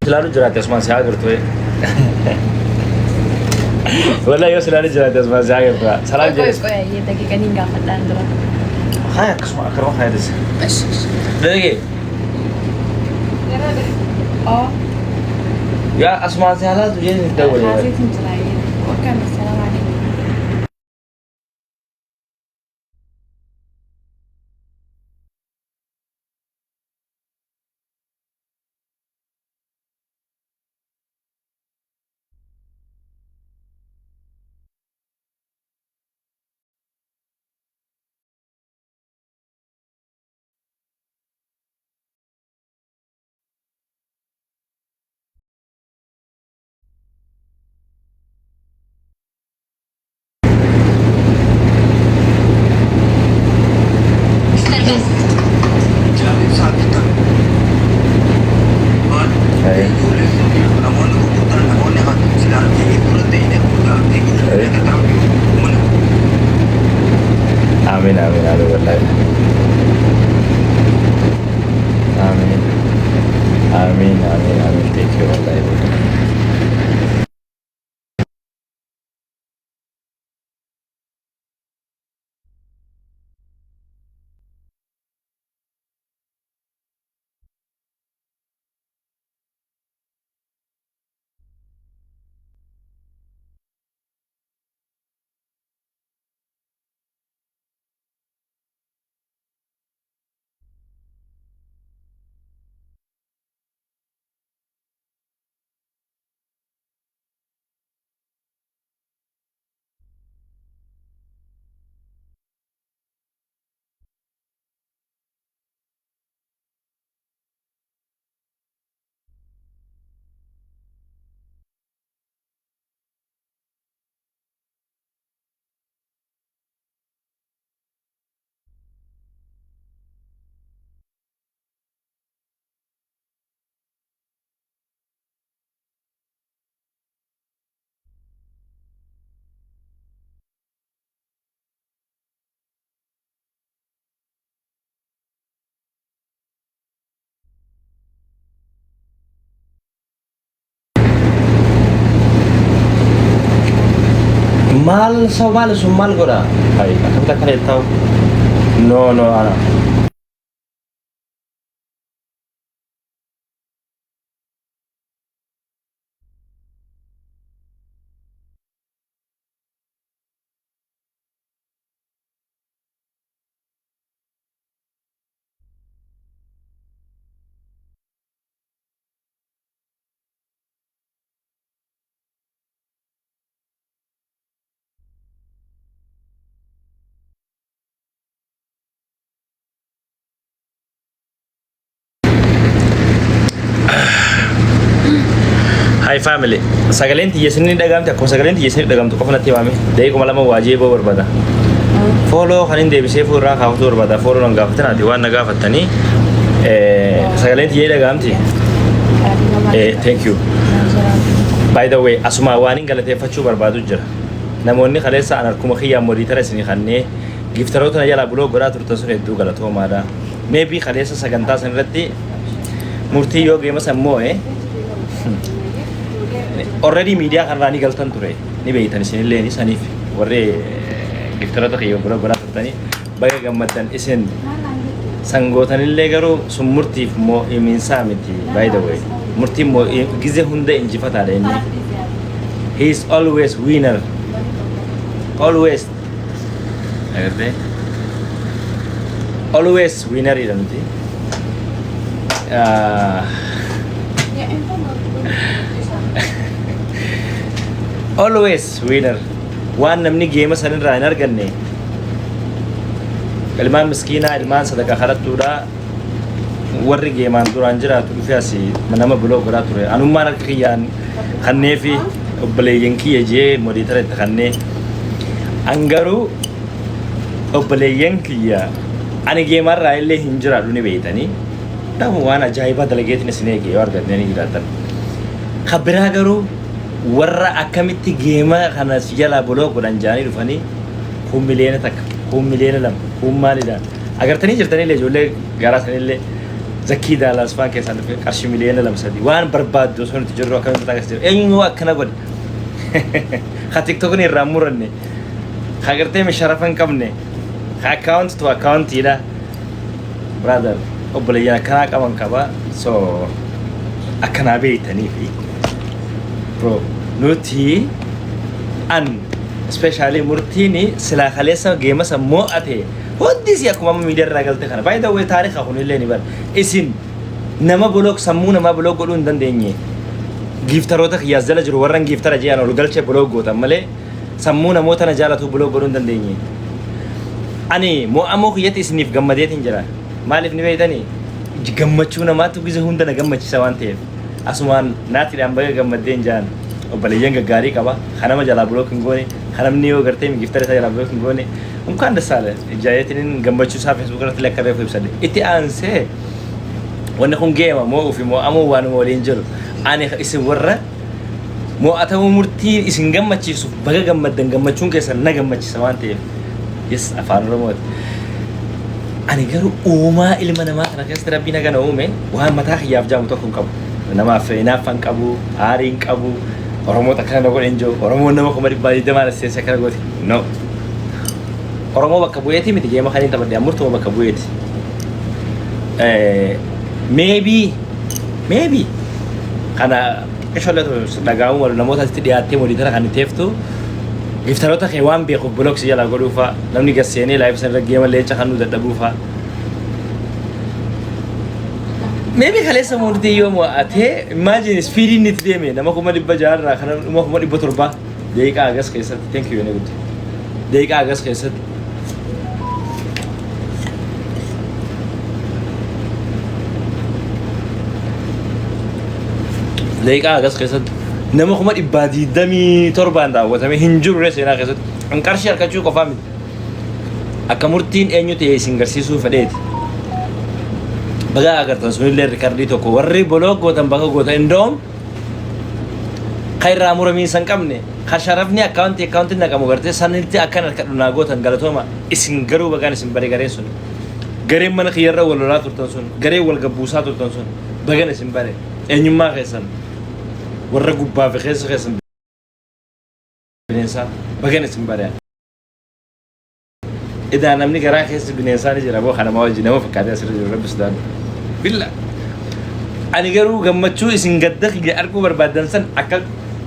selalu jerat asma saya gitu ya. Wala yo selalu jerat asma saya gitu. Salam jelas. Koy iya tadi kan enggak fadlan dulu. Hai asma akro hai des. Ash. Lagi. Oh. Ya asma saya tuh jadi tahu ya. Hasil selain. Oke, assalamualaikum. Amin amin aduh wallahi. Amin. Amin amin amin thank you wallahi. Mal sawal sumal gora. Hai, akan tak kena tahu. No no ana. Hai family. Sagaleen tiyesni dhagamte akkuma sagaleen tiyesni dhagamtu qofa natti himame. Daqiiquma lama waajiboo barbaada. Follow kan deebisee fuulraa kaafatu barbaada. Follow nan gaafatanaati waan na gaafattanii sagaleen tiyee dhagamti. Thank you. By the way, asuma waan hin galateeffachuu barbaadu jira. Namoonni kaleessa an harkuma kiyyaan modiitara isinii kannee giftaroota na jalaa buloo godhaa turtan sun hedduu galatoomaadha. Maybe kaleessa sagantaa san irratti murtii yoo geema sammoo already media kan rani galtan ture ni beeytan isinillee ni saniif warri giftaroota kiyyo bira bira turtanii baga gammaddan isin sangootanillee garuu sun murtiif moo iminsaa miti. By the way murtiin moo gize hunda injifataadha inni. He is always winner. Always agarte always winner ida miti. Always winner. Waan namni geema san irraa hin arganne ilmaan miskiinaa ilmaan sadaqaa kadhattuudha warri geemaan duraan jiraatu dhufee asii nama buloo godhaa ture. Anummaan harka kiyyaan kannee fi obboleeyyan kiyya jee modiitara itti kannee angaruu obboleeyyan kiyya ani geemarraa illee hin jiraadhu ni beeytanii dhabu waan ajaa'ibaa dalageetiin isin eegee yoo argatanii jiraatan. Kabbiraa garuu warra akkamitti geema kana jalaa buloo godhan jaanii dhufanii kun miliyoona takka kun miliyoona lama kun maalidha agartanii jirtanillee ijoollee garaa sanillee Zakii Daalaas faan keessaan dhufee qarshii miliyoona 2-3 waan barbaaddu osoo nuti jirru akkamitti taasisu eenyu akkana godhe ha TikTok ni irraa muranne ha gartee sharafa hin qabne ha account to account ila brother obboleeyyan akkanaa qaban qaba so akkanaa beeytanii fi bro nuti an especially murtiini silaa kaleessa geema sammoo ate Hodisi akkuma miidiyaa irraa galte kana by the way taariikha kun illee ni bar isin nama blog sammuu nama blog godhuu hin dandeenye giftaroota kiyyaas jala jiru warran giftara ji'an ol galchee blog gootan malee sammuu namoota na jaalatu blog godhuu hin dandeenye ani mo'amoo kiyyatti isiniif gammadeetiin jira maaliif ni beeytanii gammachuu namaatu gize hunda na gammachisa waan ta'eef asumaan naatiidhaan baga gammadeen jaan obboleeyyan gaggaarii qaba kanama jalaa blog hin goone kanamni yoo gartee giftara isaa jalaa blog hin goone Mungkin ada salah. Jayatin gambar susah Facebook kalau tidak kerja website. Itu anse. Warna kong game mau ufi mau amu wan mau lenjol. Ane isi warra. Mau atau murti isi gambar cisu. Baga gambar dan gambar cungke sana gambar cisu mante. Yes, afan remote. Ane garu uma ilmu nama karena kita terapi naga na ume. Wah mata khiyaf jam tu kabu. Nama fena fan kabu, aring kabu. Orang mau takkan nak lenjol. Orang mau nama kembali balik demar saya kira gue. No. Oromo bakka bu'eeti miti geema kan taphadhe amurtuma bakka bu'eeti maybe kana ishollatu dhagaa'uun wal namoota asitti dhiyaattee mooditara kan teeftu giftaroota kee waan beeku blogsi jala godhuufa namni gasseenee laayif sanirra geema leenca kan nu dadhabuufa maybe kaleessa mooditee yoo mo'atee imagine speediin itti deeme nama 600 kana nama 700 daqiiqaa agas keessatti thank you very good daqiiqaa agas keessatti daqiiqaa agas keessatti nama 127 daawwatame hin jirre seenaa keessatti an qarshii harkachuu qofaa miti akka murtiin eenyu ta'e isin garsiisuu fedheeti bagaa agartan sunillee rikardii tokko warri blog gootan bakka goota indoom khairraa muramii san qabne sharafni akkaawuntii naqamu gartee sanitti akkan harka dhunaa gootan galatooma isin garuu bagaan isin bare gareen sun gareen mana kiyyarra wal lolaa turtan sun gareen wal gabbuusaa turtan sun bagaan isin bare eenyummaa keessan warra gubbaa fi keessa keessan bineensaa bagaan isin bare idaa namni garaa keessa bineensaa ni jira boo kana maa wajji nama fakkaatee asirra jiru rabbi sudaan billa ani garuu gammachuu isin gadda kiyya arguu barbaadan san akka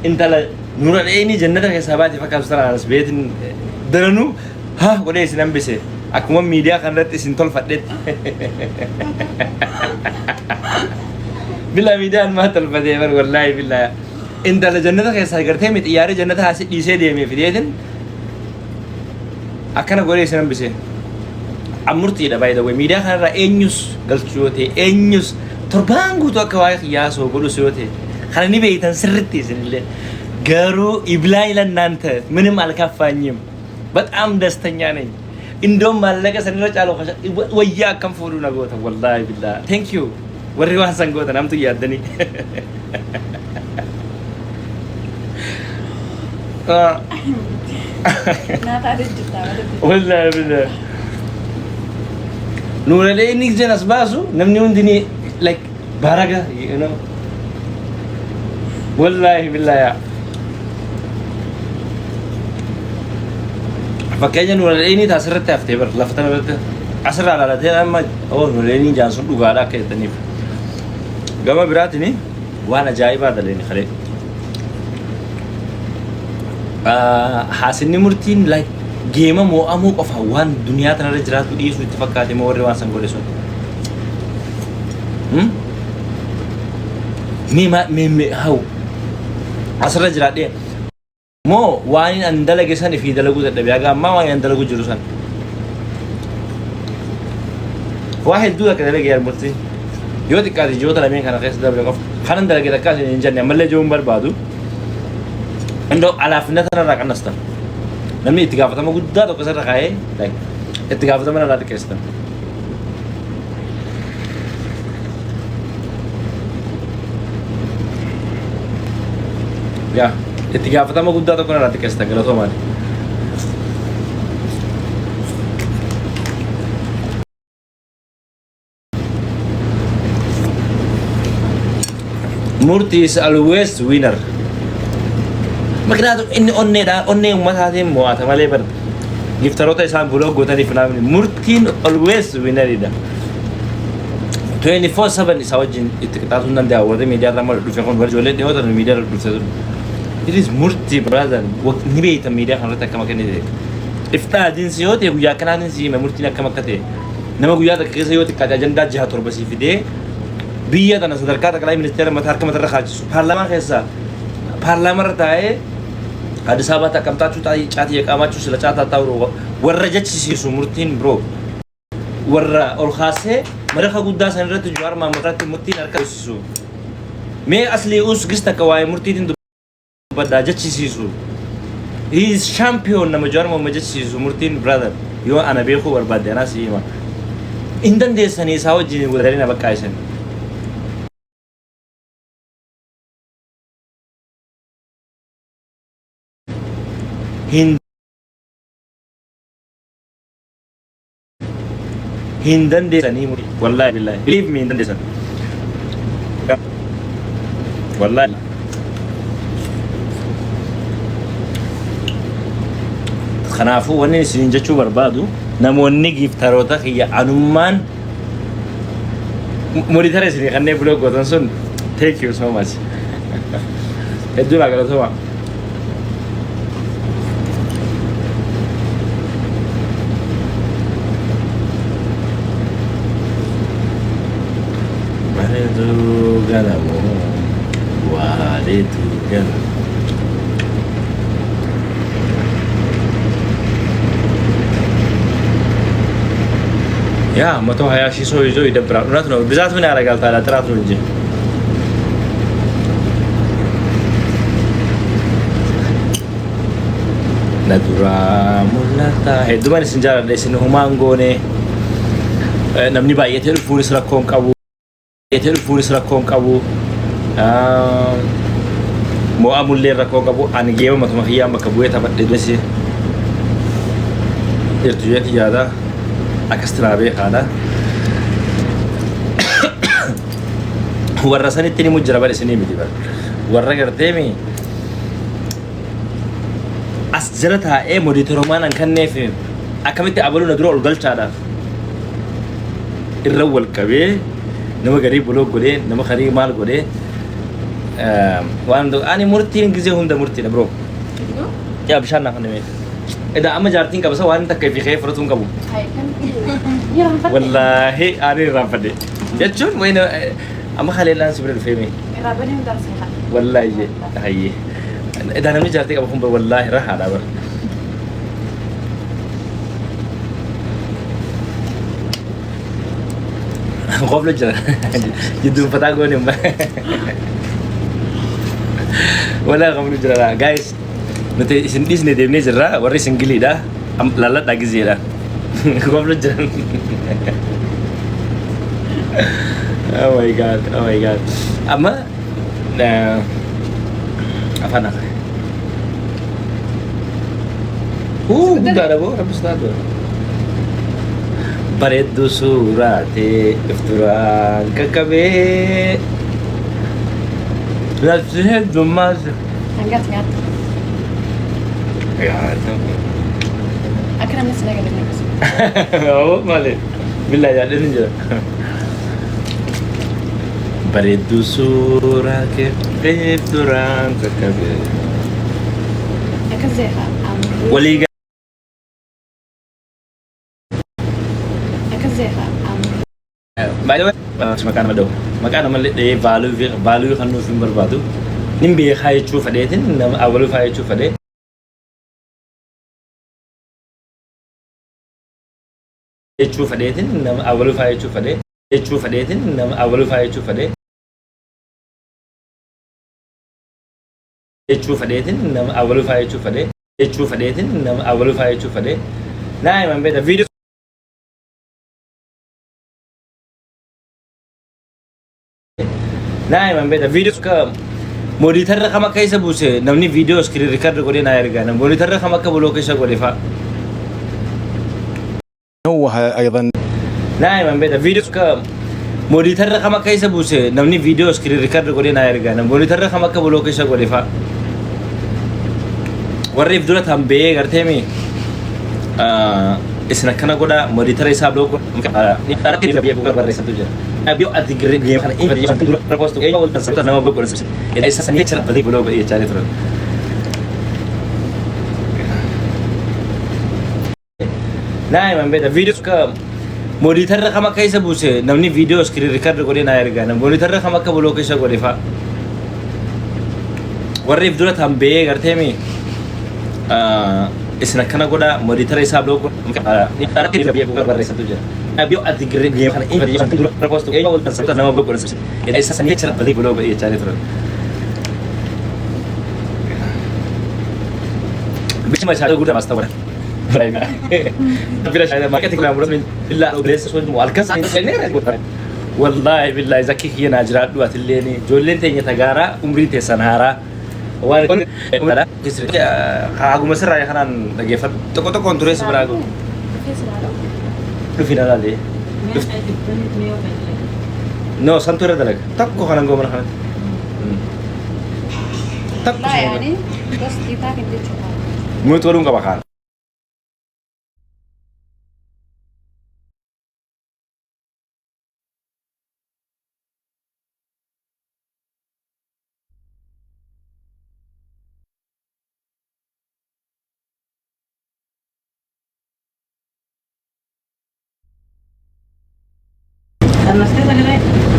intala nura dheeni jannata keessa baate fakkaatu sana anas beetin daranu ha godhee isin hambise akkuma miidiyaa kanarratti isin tolfadhetti billa miidiyaan maa tolfatee bar wallaahi billa intala jannata keessa gartee miti xiyyaaree jannata haasi dhiisee deemee fideetin akkana godhee isin hambise amurtiidha by the way miidiyaa kanarraa eenyus galchuu yoo ta'e eenyus torbaan guutuu akka waa'ee qiyyaasoo godhus yoo ta'e kana ni beeytan sirritti isinillee garuu iblaa ለእናንተ ምንም አልከፋኝም በጣም ደስተኛ ነኝ እንደውም ማለቀ ሰንረ ጫሎ ወያ አከም ፎዱ ነገota wallahi billah thank you ወሪ ዋሰን ጎተ ናምቱ ያደኒ Nata dejta wallahi billah nura le ni jenas basu namni undini like baraga you know wallahi billah ya fakkeenya nuuraleeni taasirratti haftee bar laftana irratti asirraa laalatee amma nuuraleeni jaansun dhugaadha akka jettaniif gama biraatini waan ajaa'ibaa daleeni kalee haasinni murtiin like geema moo'amuu qofa waan duniyaa tanarra jiraatu dhiisuu itti fakkaate moo warri waan san godhe sun mee hau asirra jiraadhee Mo waan an dalage san fi dalagu dadhabe aga amma waan an dalagu jiru san واحد دولا كده لقي المرتين يودي كذا جوتا لمين كان قيس دبل قف خلنا دلقي دكاس إنجني أما اللي جون بربادو عنده على فنتنا راك نستن لما يتقافة ما قد ده كسر رخاء like يتقافة ما نراد كيستن يا يتقافة ما قد ده كنا نراد كيستن كلا ثوماني Murti is always winner. Maknatu inni onne ummataatiin mo'ata malee bar giftaroota isaan buloo gootaniif namni murtiin always winner ida. 24/7 isa wajjin itti qixaatuun danda'a warri miidiyaa irraa mal dhufe kun ijoollee dhiyoota miidiyaa irra dhufte it is murtii brother ni beeyta miidiyaa kanarratti akkama kennite iftaadiinsi yoo ta'e guyyaa akkanaatiin hime murtiin akkam akka ta'e nama guyyaa takka keessa yoo xiqqaate ajandaa 6-7 sii fidee biyya tana sadarkaa xaqalaa ministeera mataa harka matarra kaachisu paarlaamaa keessaa paarlaamaa irra taa'ee Addis Ababa akkamitti caatii qaamaachuu sila caataa ta'u warra jechisiisu murtiin bro warra ol kaasee maraka guddaa san irratti Jawaar Mohammad murtiin harka jechisiisu mee asli us gista ka waa'ee murtiin dubbaddaa jechisiisu he is champion nama Jawaar Mohammad jechisiisu murtiin brother yoo ana beekuu barbaadde anaa si hima hin dandeessanii isaa wajjin wadarina bakka isan Hindan desa ni wallahi billahi believe me hindan desa wallahi khanaafu wanni isin jechuu barbaadu namoonni giftaroota kiyya anummaan monitore isin kanneen blog gootan sun thank you so much hedduu laa galatoomaa galamu wale tu galam ya mato hayashi so izo idabra urat no bizat ምን ያረጋል ታዲያ ጥራት ነው እንጂ natura mulata heduman sinjara desin humango ne namni baay'ee fuulis rakkoon qabu Etel fuulis rakkoon qabu mo'amullee rakkoo qabu ani geema matuma kiyyaa bakka bu'ee taphadhe desi irtu jeeti yaada akkas tiraabee haadha warra sanitti ni mujjira bar isinii miti bar warra garteemi as jala taa'ee moditoromaan an kanneef akkamitti abaluu na dura ol galchaadhaaf irra wal qabee nama garii buloo godhee nama garii maal godhee waan ani murtiin gisee hunda murtiidha bro yaa bishaan naaf namee edaa amma jaartiin qabasa waan takka fi kee fudhatuun qabu wallaahi ani irraanfadhe jechuun wayna amma haleellaan si bira dhufee mee wallaahi jee hayyee edaa namni jaartii qaba kun bar wallaahi rahaadha bar Ngobrol dyan. Yung patago niyo ba? Wala kami dyan na. Guys, nati isindis ni Devne jira, wari singgili da. Lalat lagi zira. Ngobrol dyan. Oh my god, oh my god. Ama, apa nak? Udah ada bu, habis tadi. Bareedduu suuraatee ifturaan qaqqabee lafti heddummaas Ngat. Akka namni sina galee oo malee billaa yaadanii jira bareedduu suuraatee ifturaan qaqqabee Akka zeeha walii By the way, makan mado. Makan nama le value kan nu film berbatu. Nimbe khai chu fadetin nam awalu khai chu fade. Chu fadetin nam awalu khai chu fade. Chu fadetin nam awalu khai chu fade. Chu fadetin nam awalu khai chu fade. Chu fadetin nam awalu khai chu fade. Nah, man beda video Nah, man beda video ka monitor ra kama kaisa buse namni video screen record gode na yarga na monitor ra kama ka bulo kaisa gode fa نوه أيضا نعم من بدا فيديو كا مونيتر كما كيس بوس نمني فيديو سكرين ريكورد غوري نا يرغا مونيتر كما كبلو كيس غوري فا وريف دولت هم بي غرتيمي اسنا كنا غودا مونيتر حساب لو ني تارك دي بي بو بري سنتوجا ابيو ادي غري جيم خنا اي فيديو سنتو بروبوست اي اول تسبت انا بقول بس اي اساس نيتشر بدي بلو بي تشاري ترى لا من بيتا فيديوز كا مونيتر كما كيس بوس نمني فيديو سكرين ريكورد غوري نا يرغا مونيتر كما كبلو كيس غوري فا وريف دولت هم بي غرتيمي اسنا كنا غودا مونيتر حساب لو ني تارك دي بي بو بري سنتوجا ابيو ادي غري جيم خنا اي فيديو سنتو بروبوست اي اول تسبت انا بقول بس اي اساس نيتشر بدي بلو بي تشاري ترى بيش ما شاء الله غودا ماستور بلا شيء ما كتك لامر من بالله وبليس سوي مؤلكس والله بالله زكي هي ناجرات دوات الليني جولين تيني تغارا عمري تسنهارا وان ولا كسر اغو مسرا يخنان دغيفت تكو تكو كونتريس براغو في فينال عليه نو سنتور دلك تكو خنان غومر خنان تكو لا يعني بس kita كنت تشوفها مو تورون كبخان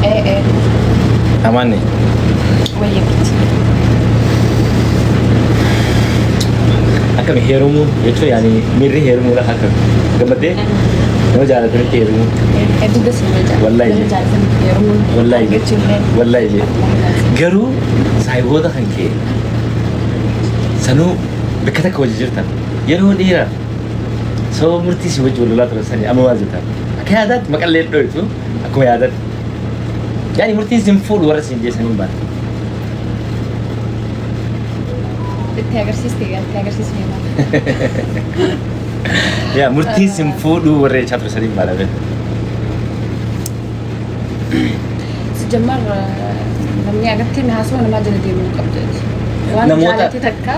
ايه ايه اماني ويكت أكمل هيرومو يتو يعني ميري هيرومو لا حكم قمدي نو جالة تني هيرومو itu bes meja والله يجي. والله يجي. والله يجي قرو سايبو ده خنكي سنو بكتك وجرتا ينو ديرا سو مرتي سي وجه ولا ترسني اما واجتا كيادات مقلل دويتو اكو يادات يعني مرتي سيمفول ورسين دي سنين بعد تاجر سيستم يا مرتي سيمفول وري شاطر سنين بعد سجمر لما عرفت انها سوى انا ما جلدي من قبل وانا نموت- جالتي تكا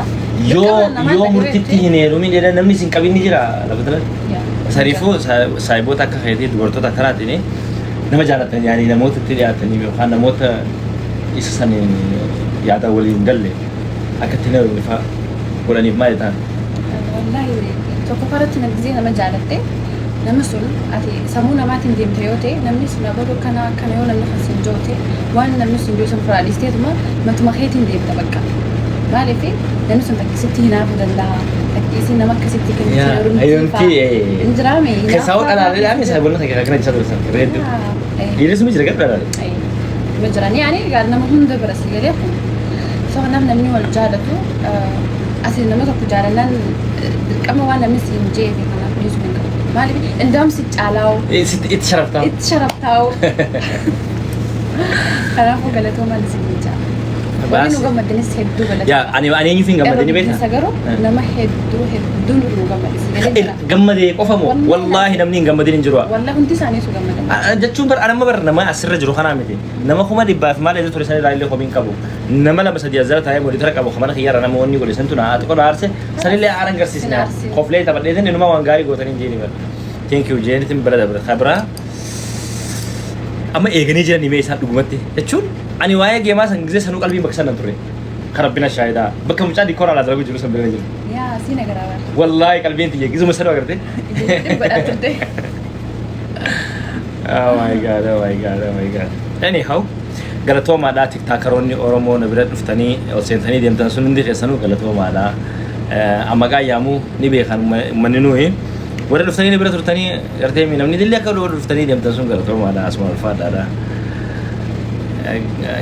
yoo murtitti hin heerumin jedhan namni isin qabin ni jira lafa tana sariifuu saayiboota akka keetii dubartoota akkanaatiin nama jaalatan yaani namoota itti dhiyaatanii yookaan namoota isa saniin yaada waliin galle akka itti heerumin fa'aa godhaniif maal ta'an والله tokko faratti nagzii nama jaalatte nama sun ati sammuu namaatiin deemte yoo ta'e namni sun abalu kana akkana yoo namni kan sin joote waan namni sun yoo san firaadhisteetuma matuma keetiin deemta bakka maaliif namni sun takkisitti hinaafuu danda'a takkisii nama akkasitti kan ayyoomti injiraame keessaa'uu dhalaalee saayiboonni takka akkana isa dursan reeddu dhiirri sumi jira gara dhalaalee ma jiran yaani gaar nama hunda bira si galee kun so namni wal jaalatu ati nama tokko jaalallaan dirqama waan namni siin jeefe kanaaf dhiisuu hin qabu maaliif indaam si caalaawu itti sharaftaa itti sharaftaa'u kanaafuu galatoomaan isin jaala wanni nu gammaddanis hedduu yaa ani eenyu fi hin gammadini beektaa sagaroo nama hedduun nu gammadisi galee jira gammadee qofa moo wallaahi namni hin gammadin hin jiru walla hundi isaanii su gammadan jechuun bar anama bar nama asirra jiru kanaa miti nama kuma dhibbaaf maal jedhu ture san ilaalee komiin qabu nama lama sadii azara taa'ee moonitara qabu kamana kiyyarra nama wanni godhe santu naa xiqqoo aarse sanillee aaran garsiisne koflee taphadheetin inuma waan gaarii gootanii jeeni bar thank you jeenitin bira dabre kabira amma eeganii jiran himee isaan dhugumatti jechuun ani waa'ee geemaa san gisee sanuu qalbii bakka sanan ture karabbina shaayidaa bakka mucaa dikoora alaa dalagu jiru san bira jiru yaa siina garaawaa wallaahi qalbiin tiyya gisuma saduu agarte godhaturte Oh my god, oh my god, oh my god. Anyhow, galatoomaadhaa tiktaakaroonni Oromoo na bira dhuftanii ol seentanii deemtan sun hundi keessanuu galatoomaadhaa. Amma gaayyaamuu ni beekan manni nuyi. Warra dhuftanii na bira turtanii gartee namni dillee akka warra dhuftanii deemtan sun galatoomaadhaa asuma ulfaadhaadha.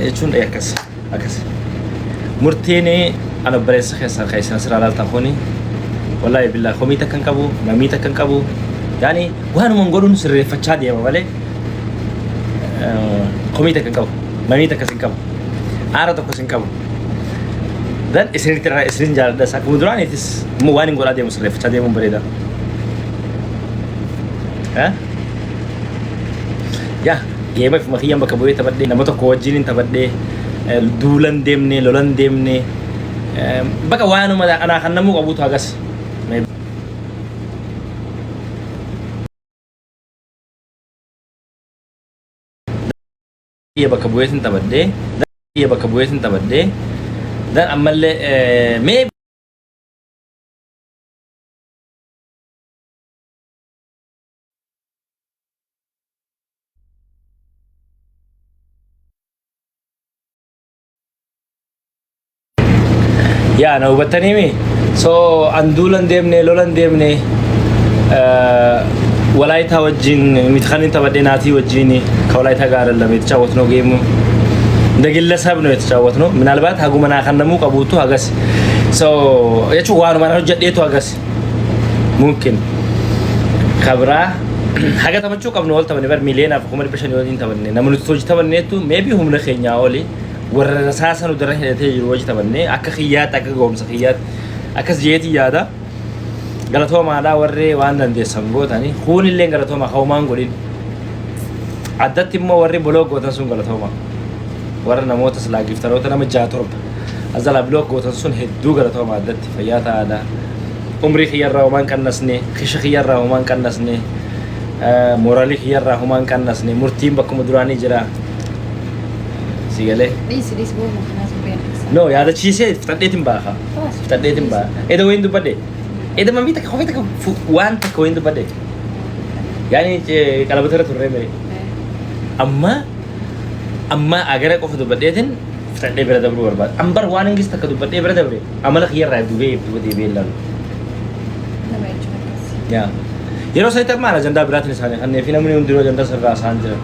Jechuun akkas akkas. Murtiin ana bareessa keessan sirraa laaltan kuni wallaahi billaa komii takkan qabu namii takkan qabu. يعني وهنا من قولون سر فتشاد يا مالي قميتك كم مميتك كم عارضك كم dan isrin tira isrin jar da sak mudrani tis mu wani ngola dia musref chade mu bereda ha ya geema fi makiyyaan bakka bu'ee taphadhee nama tokko wajjin taphadhee duulan deemnee lolan deemnee bakka waanuma anaa kan namuu qabuutu hagas. Iya bakka bu'eetiin taphadhee dan ammallee mee yaa na hubattaniimi so an duulan deemne lolan deemne walaayitaa wajjin mitkanin taphadhee naatii wajjin ka walaayitaa gaara lama የተጫወትነው ጌሙ እንደ ግለሰብ ነው የተጫወትነው ምናልባት ሀጉመና ከነሙ ቀቡቱ ሀገስ ሶ የቹ ዋኑ ማናው ጀዴቱ ሀገስ ሙምኪን ከብራ ሀገ ተመቹ ቀብነ ወል ተበነ በር ሚሊየን አፍ ኮመድ በሸን ወዲን ተበነ ነምኑ ቶጅ ተበነቱ ሜቢ ሁምነ ኸኛ ኦሊ ወረሳሰኑ ደረህ ተጅሮጅ ተበነ አከኺያት አከጎምስ ኺያት አከስ ጄት ያዳ galatoma ada warre waan dandeessan gootani kuunillee galatoma hawmaan godhin addatti immoo warri blog gootan sun galatoma warra namoota silaa giftaroota nama 6-7 azala blog gootan sun hedduu galatoma addatti fayyaa ta'aadha umrii kiyyarraa homaan qannasne kisha kiyyarraa homaan qannasne moraalii kiyyarraa homaan qannasne murtiin bakkuma duraanii jira sigalee Dis booma kanaas beekas. no yaadachiisee fitadheetiin baaha fitadheetiin baaha eda wayin dubbadhe eda mamii takka kofee takka waan takka wayin dubbadhe yaani qalabatara turre mere amma agara qofa dubbadheetiin fitadhee bira dabru barbaada ambar waan ingis takka dubbadhee bira dabre amala kiyyarraa dubee beellalu Nama jechuun akkas. yaa yeroo sanitti maal ajandaa biraatiin isaanii kanneen fi namni hundiruu ajandaa sirraa isaan jiran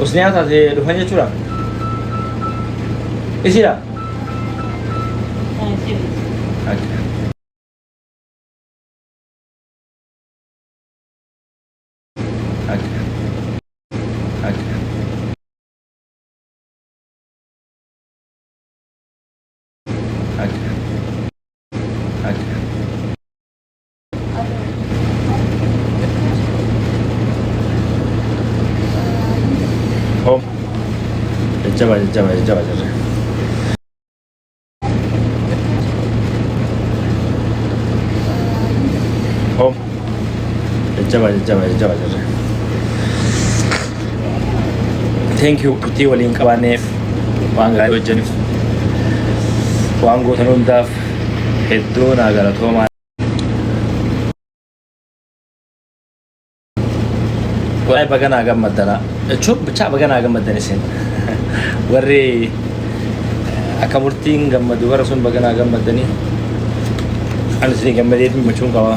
usniyaa taatee dhufan jechuudha isiidha Om, jajjaba. Om, jajjaba. Thank you kutii waliin qabaaneef waan gaarii hojjaniif waan gootan hundaaf hedduu naa galatoomaa. Wallahi baganaa gammadana jechuun bichaa baganaa gammadan isin warri akka murtiin gammadu warra sun baganaa gammadanii ani isin gammadeetiin machuun qaba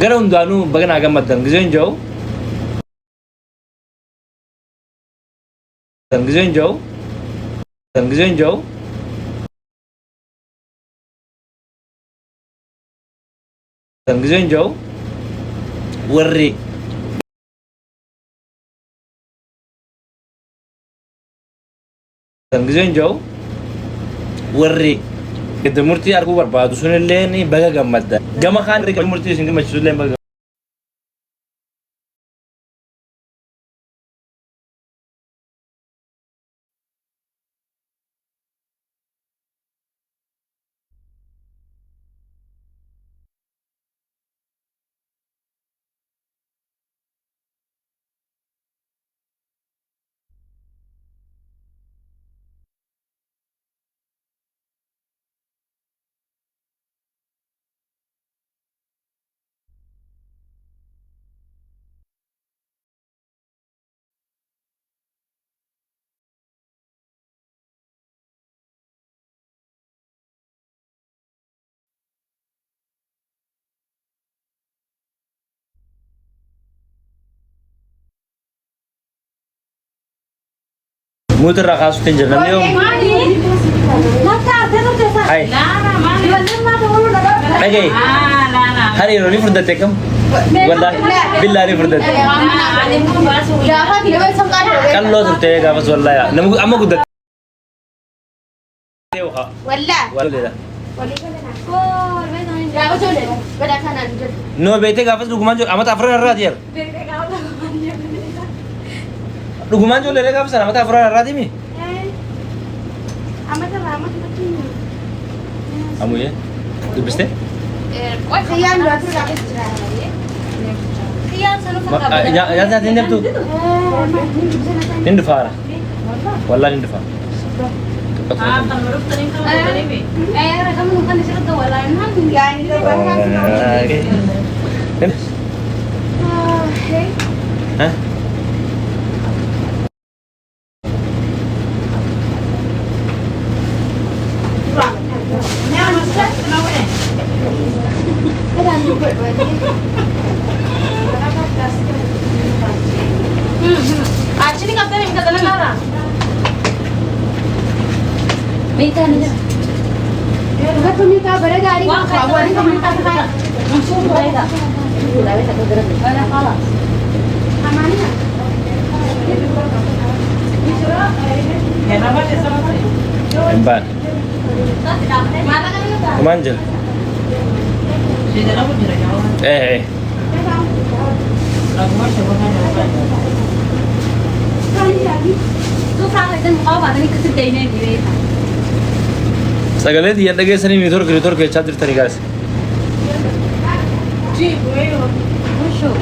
gara hundaanuu baganaa gammadan gizeen jiru warri Tanggizen jauh, warri. Kita murti aku berbadu sunillee ni baga gammadda. Gama kan murti sini macam sunillee baga. Muter rakas tinjau namanya om. Hai. Lagi. Hari ini furdat tekam. Wallahi, billahi furdat. Kan lo turte gafas wallahi. Namu amma kudat. Wallah. Wallah. لا أجل بدأ كان أجل No beete gaafas dhugumaan jiru amata afran irraati yer. Dhugumaan ijoollee gaafas amata afran irraati mi? Amuye dubbiste? خيان راتو راكس خيان سنو Nyaata hin deemtu? Hin dhufaara. Wallaan hin dhufaara. Hah? Actually, kapten yang kata negara. Beta ni. Bukan peminta beragari. Wah, kawan ni peminta beragari. Langsung beragari. Sudah bisa bergerak. Mana kalah? Amannya. Kenapa dia sama saya? Empat. Mana kan itu? Kemanjel. Eh. Tu faham kan kau mana ni kesedai ni dia. Sagalee xiyyan dhageessanii niitoorkii jechaa jirtanii gaas. Masuk.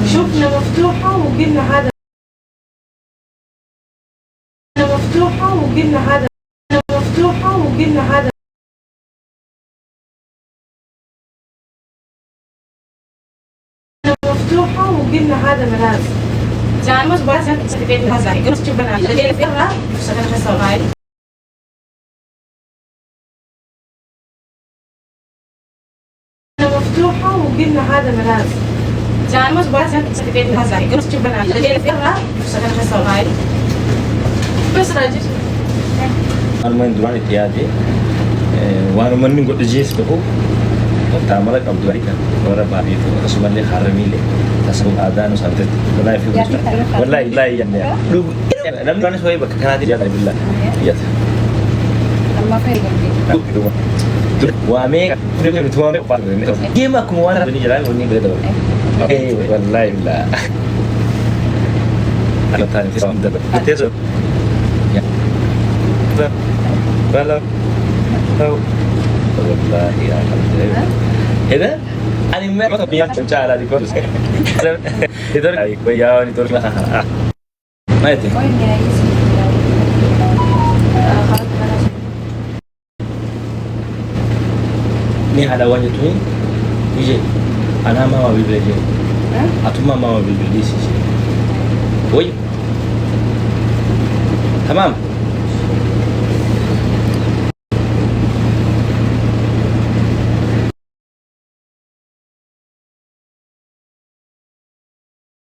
شفنا مفتوحة وقلنا هذا مفتوحة وقلنا هذا مفتوحة وقلنا هذا مفتوحة وقلنا هذا ملاذ جان مش بس سكتين هذا قلت شوفنا اللي فيها سكتين خسارة مفتوحة وقلنا هذا ملاذ جان مش بس سكتين هذا قلت شوفنا اللي فيها سكتين خسارة بس راجع Waanuma hin duraan itti yaade waanuma inni godhe jees beeku taamala qabdu kan warra baadiyyaa akkasumallee haramiilee tasawuf aadaa nu saamtetti walaa fi wallaahi yanne namni duraanis wayii bakka kanaatti yaada billaa yaata. Amma fayyadu. Waamee nuti waamee qophaa'e geema akkuma waan arganii jiraan wanni bira dabalu. Wallaahi billaa. Ala taa'anii fi saamuu dabalu. Teessoo. Kalau tahu wallahi alhamdulillah itu anime apa biar cara di kos itu baik ya itu lah nah itu Oh ini ya isi. ini hadawannya tuh ini anak mama bibir aja atau mama bibir di sisi woi tamam